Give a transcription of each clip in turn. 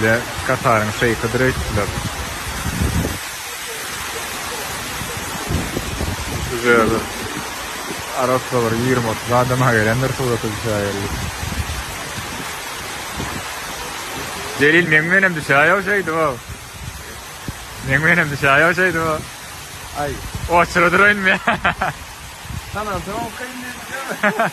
bile Katar'ın şeyhidir ettiler. Güzel. Arasında var 20-30 adama gelenler soğutu düşayerlik. Celil memnunum düşayav şeydi o. Memnunum düşayav şeydi o. Ay. O çırıdır oyun mu? Tamam okuyayım dedim.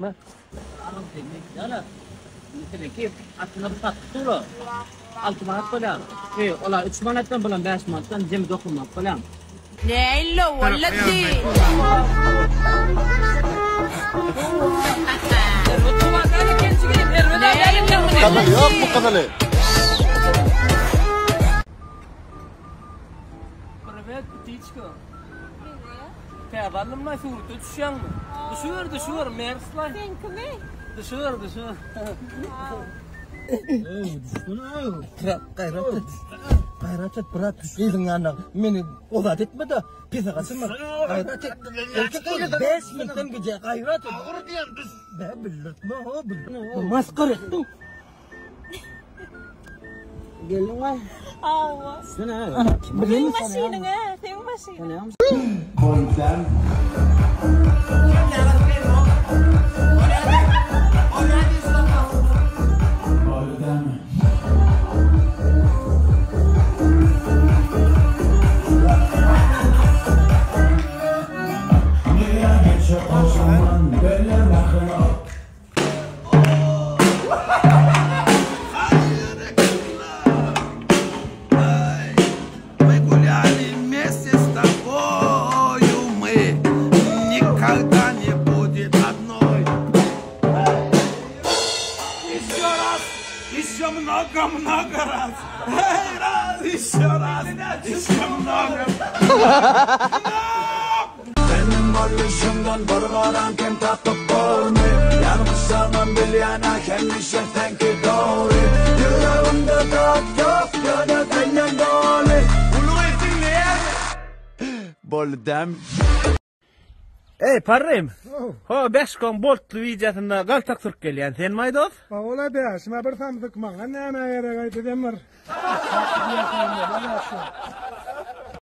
ما لا كيف aslında bu tatlı altı manat falan. Ola 3 manattan falan 5 manattan cem dokunmak falan. نعيله ولا الدين Kadın yok mu kadını? Привет, птичка. Ты авалым на фигуру, ты düşen mi? Düşür, Merslay. Sen kime? Düşür. Gayret et bırak düşeydin yani. Beni odat etme de pisa kaçırma. Gayret et. Erkek öyle 5 minuttan gece gayret et. Ağır diyen biz. Ne bilirtme o bilirtme. Maskar ettin. Gelin var. Allah. Sen ha. Senin maşinin ha. Senin maşinin. Konten. Много раз. Эй, раз, еще раз. Еще много. Benim varlışımdan barbaran kim tatlıp görme. Yanmışsam bilyana kendi şeften ki doğru. Yüreğimde tat yok, yönetenden doğru. Bunu dinleyen. Boldem. Ey parrayım. Ha 5 kon boltlu videosunda galtak Türk gelýän. Sen maýdoz? Ola be, şuna bir tanıdık maňa näme gerek aýdy demir.